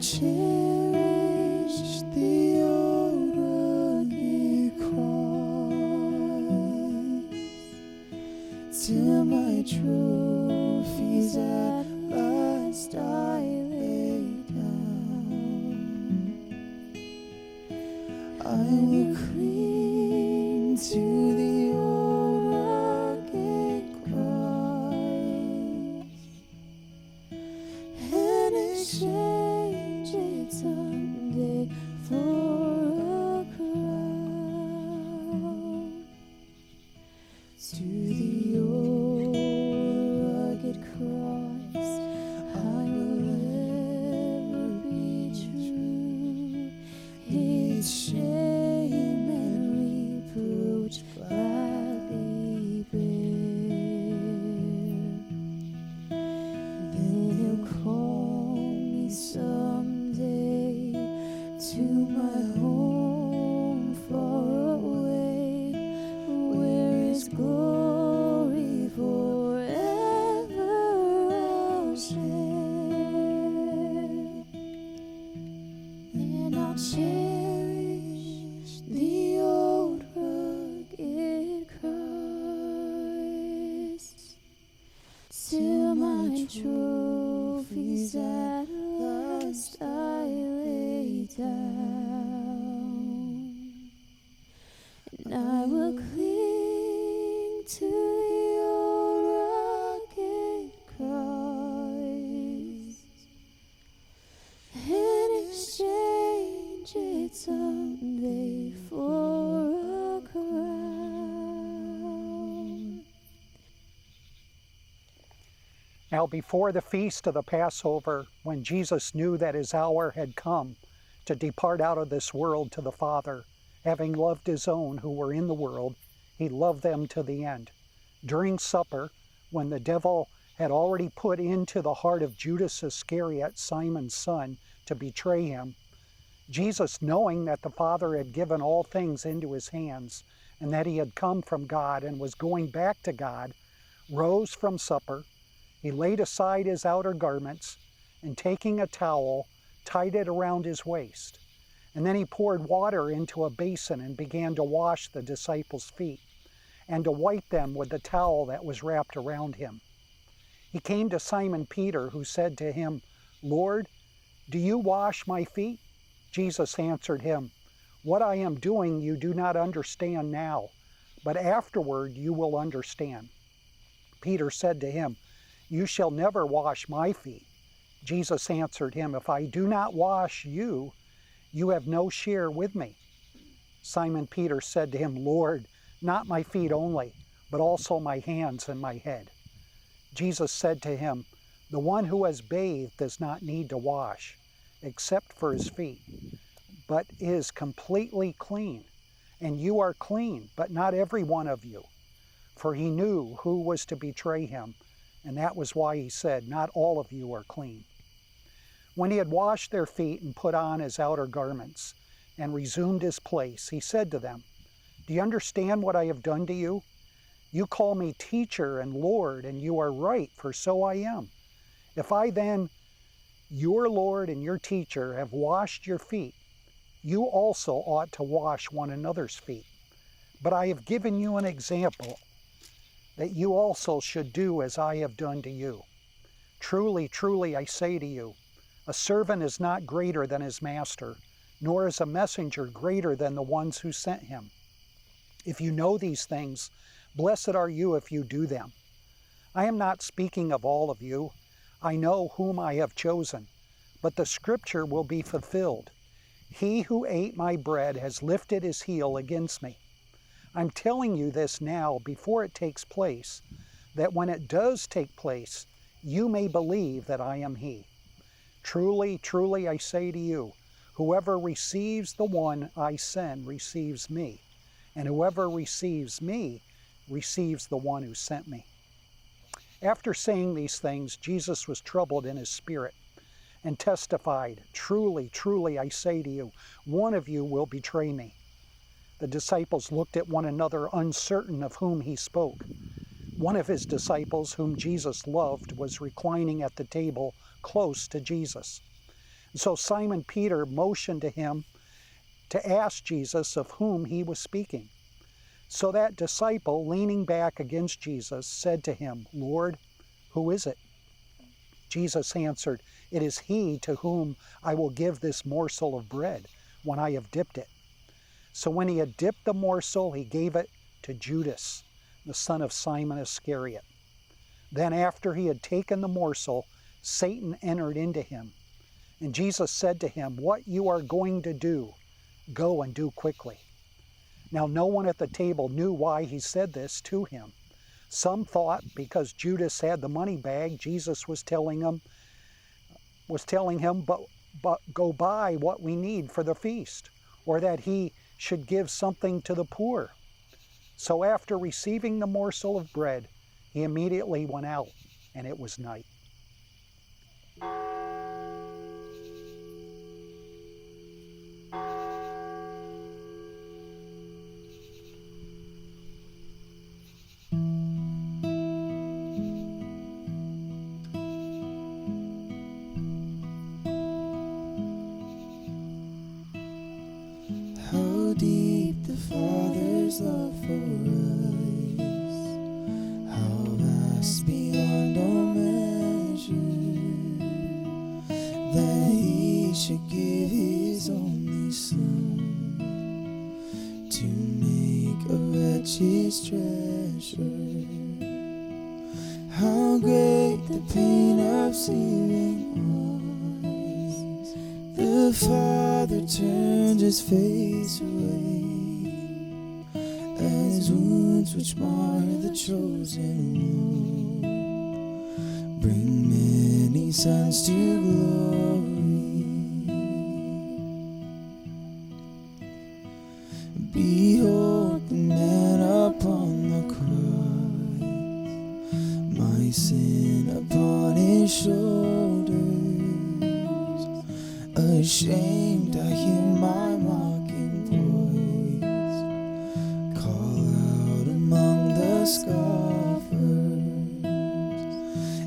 cherish the old rugged cross, till my trophies at last I lay down. I will cling to the old rugged cross and exchange it someday for a crown. To the old rugged cross I will ever be true. Its shame and reproach gladly bear. Then he'll call me someday to my home far away, where his glory forever I'll share. And I'll cherish the old rugged cross, till my trophies at last I lay down. And I will cling to the old rugged cross and exchange it someday for a crown. Now before the feast of the Passover, when Jesus knew that his hour had come to depart out of this world to the Father, having loved his own who were in the world, he loved them to the end. During supper, when the devil had already put into the heart of Judas Iscariot, Simon's son, to betray him, Jesus, knowing that the Father had given all things into his hands, and that he had come from God and was going back to God, rose from supper. He laid aside his outer garments, and taking a towel, tied it around his waist. And then he poured water into a basin and began to wash the disciples' feet, and to wipe them with the towel that was wrapped around him. He came to Simon Peter, who said to him, "Lord, do you wash my feet?" Jesus answered him, "What I am doing you do not understand now, but afterward you will understand." Peter said to him, "You shall never wash my feet." Jesus answered him, "If I do not wash you, you have no share with me." Simon Peter said to him, "Lord, not my feet only, but also my hands and my head." Jesus said to him, "The one who has bathed does not need to wash, except for his feet, but is completely clean. And you are clean, but not every one of you." For he knew who was to betray him, and that was why he said, "Not all of you are clean." When he had washed their feet and put on his outer garments and resumed his place, he said to them, "Do you understand what I have done to you? You call me teacher and Lord, and you are right, for so I am. If I then, your Lord and your teacher, have washed your feet, you also ought to wash one another's feet. But I have given you an example, that you also should do as I have done to you. Truly, truly, I say to you, a servant is not greater than his master, nor is a messenger greater than the ones who sent him. If you know these things, blessed are you if you do them. I am not speaking of all of you. I know whom I have chosen, but the scripture will be fulfilled. He who ate my bread has lifted his heel against me. I'm telling you this now before it takes place, that when it does take place, you may believe that I am he. Truly, truly, I say to you, whoever receives the one I send receives me, and whoever receives me receives the one who sent me." After saying these things, Jesus was troubled in his spirit and testified, "Truly, truly, I say to you, one of you will betray me." The disciples looked at one another, uncertain of whom he spoke. One of his disciples, whom Jesus loved, was reclining at the table close to Jesus. So Simon Peter motioned to him to ask Jesus of whom he was speaking. So that disciple, leaning back against Jesus, said to him, "Lord, who is it?" Jesus answered, "It is he to whom I will give this morsel of bread when I have dipped it." So when he had dipped the morsel, he gave it to Judas, the son of Simon Iscariot. Then after he had taken the morsel, Satan entered into him. And Jesus said to him, "What you are going to do, go and do quickly." Now no one at the table knew why he said this to him. Some thought because Judas had the money bag, Jesus was telling him, but go buy what we need for the feast, or that he should give something to the poor. So after receiving the morsel of bread, he immediately went out, and it was night. How deep the Father's love for us, how vast beyond all measure, that he should give his only Son to make a wretch's treasure. How great the pain of seeing us, the Father turned his face away, as wounds which mar the chosen one bring many sons to glory. Behold the man upon the cross, my sin upon his shoulders. Ashamed, I hear my mocking voice call out among the scoffers.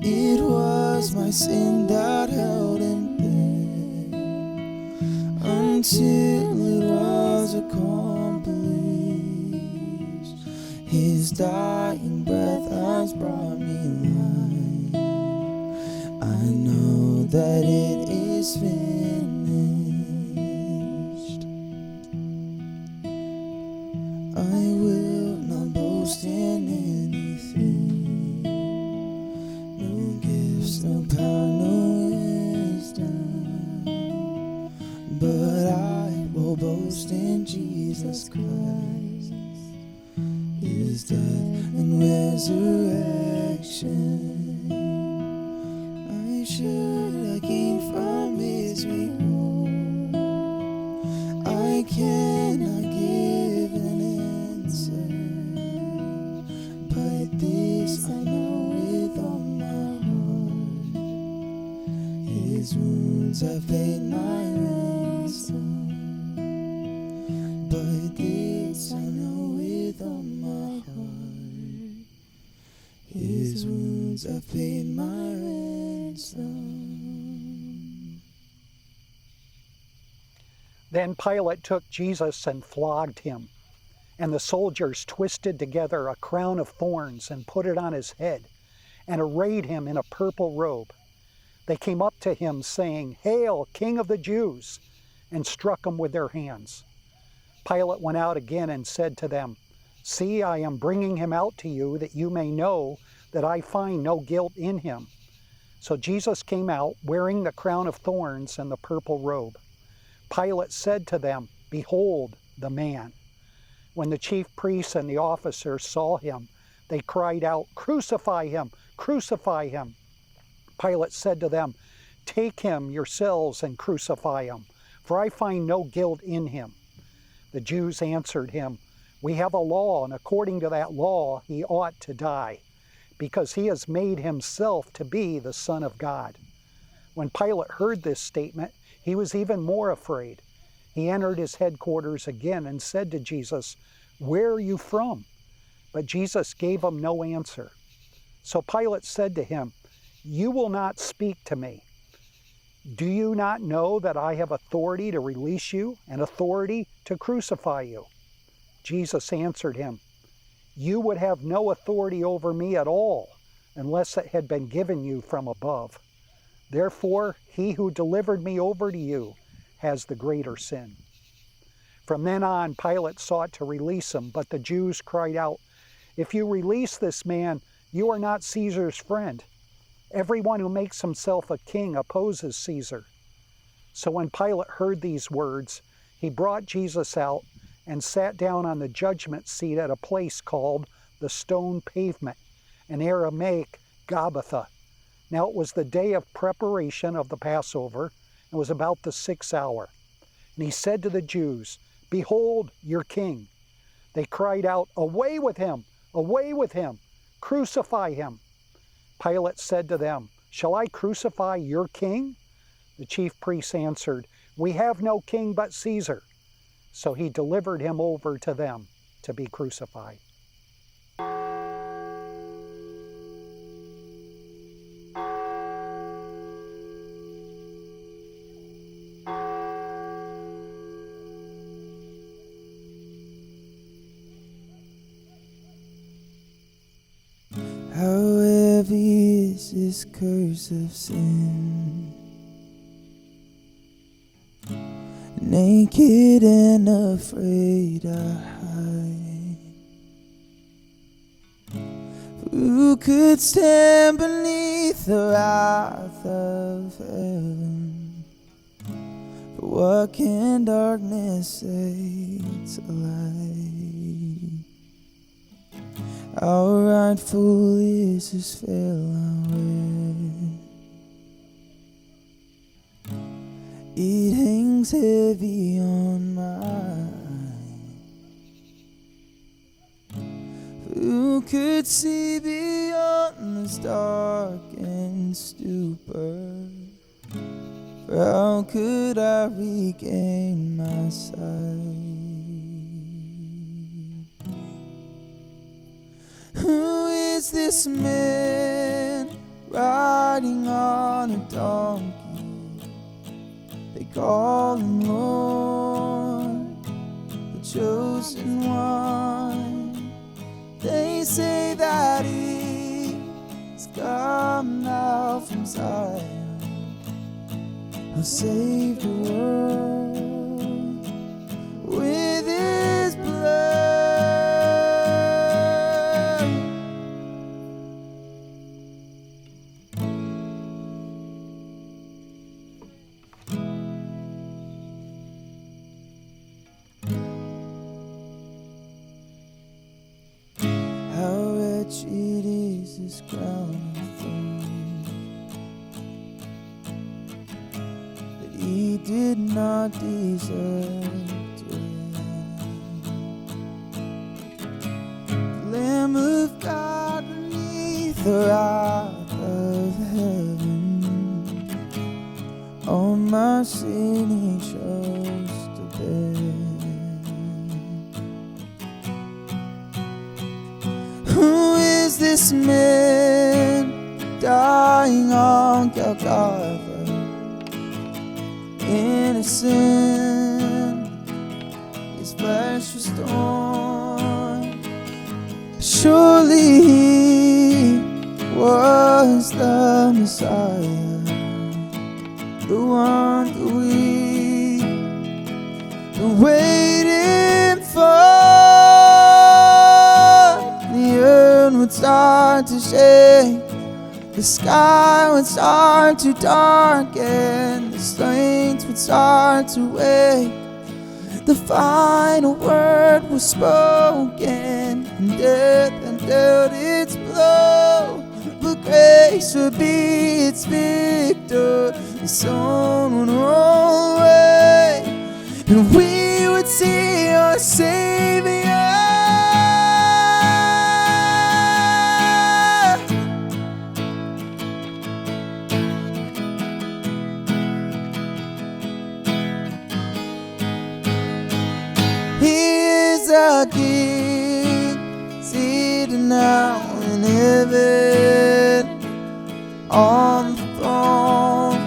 It was my sin that held him there until it was accomplished. His dying breath has brought me life. I know that it is finished. I will not boast in anything, no gifts, no power, no wisdom, but I will boast in Jesus Christ, his death and resurrection. I should gain from his reward. I cannot give an answer, but this I know with all my heart: his wounds have paid my ransom. But this I know with all my heart: his wounds have paid my ransom. Then Pilate took Jesus and flogged him, and the soldiers twisted together a crown of thorns and put it on his head, and arrayed him in a purple robe. They came up to him, saying, "Hail, King of the Jews!" and struck him with their hands. Pilate went out again and said to them, "See, I am bringing him out to you, that you may know that I find no guilt in him." So Jesus came out, wearing the crown of thorns and the purple robe. Pilate said to them, "Behold the man." When the chief priests and the officers saw him, they cried out, "Crucify him! Crucify him!" Pilate said to them, "Take him yourselves and crucify him, for I find no guilt in him." The Jews answered him, "We have a law, and according to that law he ought to die, because he has made himself to be the Son of God." When Pilate heard this statement, he was even more afraid. He entered his headquarters again and said to Jesus, "Where are you from?" But Jesus gave him no answer. So Pilate said to him, "You will not speak to me. Do you not know that I have authority to release you and authority to crucify you?" Jesus answered him, "You would have no authority over me at all unless it had been given you from above. Therefore, he who delivered me over to you has the greater sin." From then on, Pilate sought to release him, but the Jews cried out, "If you release this man, you are not Caesar's friend. Everyone who makes himself a king opposes Caesar." So when Pilate heard these words, he brought Jesus out and sat down on the judgment seat at a place called the Stone Pavement, in Aramaic Gabbatha. Now it was the day of preparation of the Passover, and was about the 6th hour. And he said to the Jews, "Behold your king." They cried out, "Away with him! Away with him! Crucify him!" Pilate said to them, "Shall I crucify your king?" The chief priests answered, "We have no king but Caesar." So he delivered him over to them to be crucified. How heavy is this curse of sin? Naked and afraid I hide. Who could stand beneath the wrath of heaven? For what can darkness say to light? How rightful is this veil I wear? It hangs heavy on my eyes. Who could see beyond this darkened stupor? For how could I regain my sight? Who is this man riding on a donkey? They call him Lord, the chosen one. They say that he's come now from Zion. He'll save the world with his blood. Wretched is this crown of thorns that he did not deserve to wear. The Lamb of God beneath the wrath of heaven, all my sin he chose to bear. Who is this man dying on Golgotha? Innocent, his flesh was torn. Surely he was the Messiah, the one that we've been waiting for. The earth would start to shake, the sky would start to darken, the saints would start to wake. The final word was spoken, and death and dealt its blow. But grace would be its victor, the sun would roll away, and we would see our Savior. A king seated now in heaven on the throne.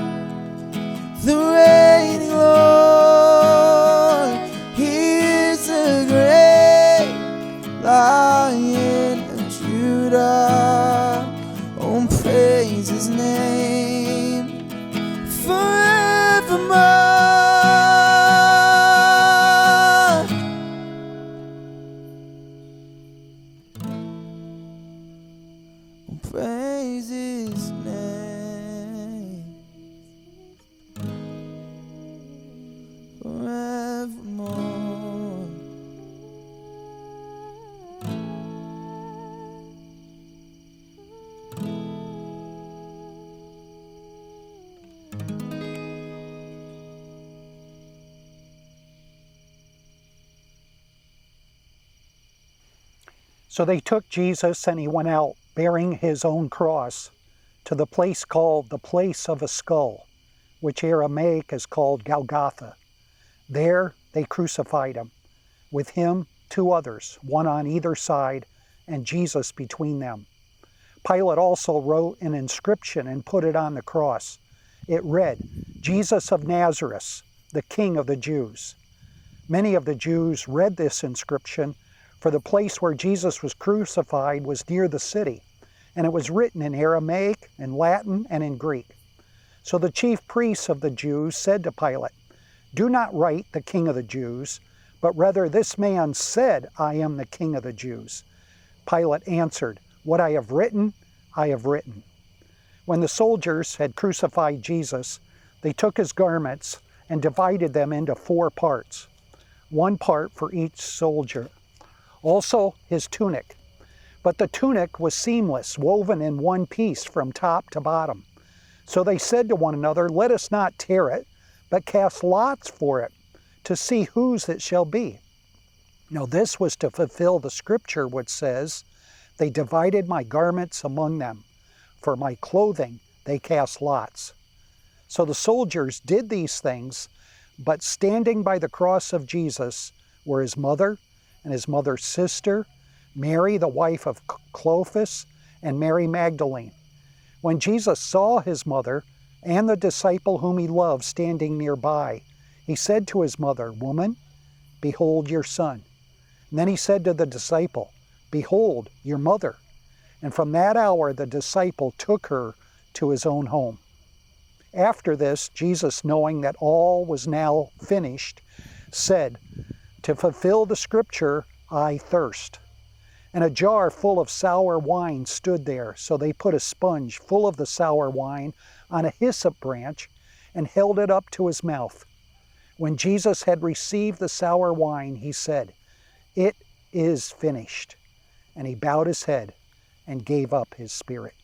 So they took Jesus, and he went out, bearing his own cross, to the place called the Place of a Skull, which Aramaic is called Golgotha. There they crucified him, with him 2 others, one on either side, and Jesus between them. Pilate also wrote an inscription and put it on the cross. It read, "Jesus of Nazareth, the King of the Jews." Many of the Jews read this inscription, for the place where Jesus was crucified was near the city, and it was written in Aramaic, in Latin, and in Greek. So the chief priests of the Jews said to Pilate, "Do not write the King of the Jews, but rather this man said, 'I am the King of the Jews.'" Pilate answered, "What I have written, I have written." When the soldiers had crucified Jesus, they took his garments and divided them into 4 parts, 1 part for each soldier. Also his tunic. But the tunic was seamless, woven in one piece from top to bottom. So they said to one another, "Let us not tear it, but cast lots for it, to see whose it shall be." Now this was to fulfill the scripture which says, "They divided my garments among them. For my clothing they cast lots." So the soldiers did these things, but standing by the cross of Jesus were his mother and his mother's sister, Mary, the wife of Clopas, and Mary Magdalene. When Jesus saw his mother and the disciple whom he loved standing nearby, he said to his mother, "Woman, behold your son." And then he said to the disciple, "Behold your mother." And from that hour the disciple took her to his own home. After this, Jesus, knowing that all was now finished, said, "To fulfill the scripture, I thirst." And a jar full of sour wine stood there. So they put a sponge full of the sour wine on a hyssop branch and held it up to his mouth. When Jesus had received the sour wine, he said, "It is finished." And he bowed his head and gave up his spirit.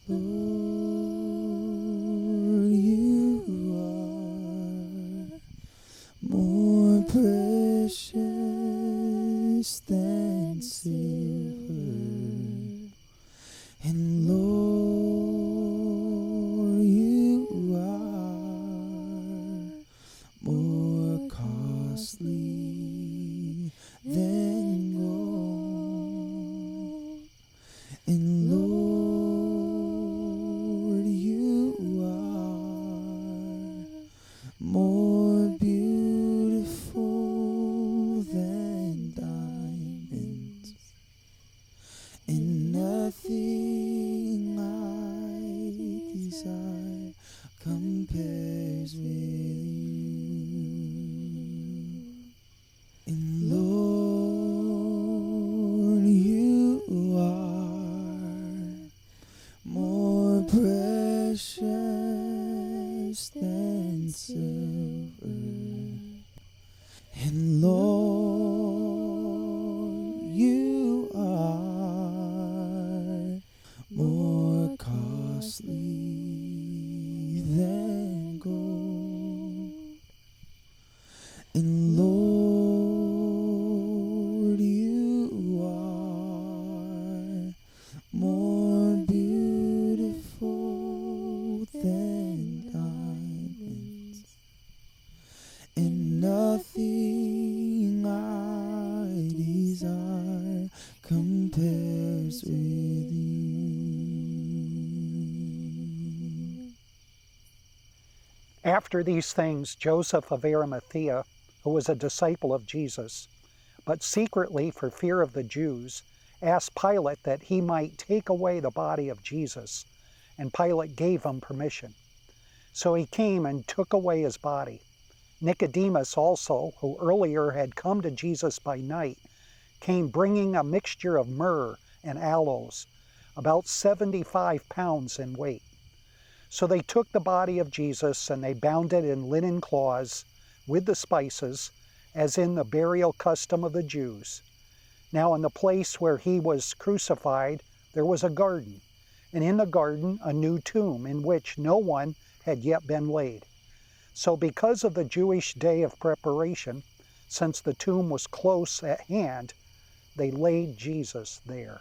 Lord, you are more precious than silver, and Lord, you are more costly than gold, and Lord, more beautiful than diamonds, and nothing I desire compares with you. And Lord, you are more precious than silver, and Lord, you are more costly than gold, and Lord, you are more beautiful than diamonds, and nothing I desire compares with you. After these things, Joseph of Arimathea, who was a disciple of Jesus, but secretly for fear of the Jews, asked Pilate that he might take away the body of Jesus, and Pilate gave him permission. So he came and took away his body. Nicodemus also, who earlier had come to Jesus by night, came bringing a mixture of myrrh and aloes, about 75 pounds in weight. So they took the body of Jesus and they bound it in linen cloths with the spices, as in the burial custom of the Jews. Now in the place where he was crucified, there was a garden, and in the garden a new tomb in which no one had yet been laid. So because of the Jewish day of preparation, since the tomb was close at hand, they laid Jesus there.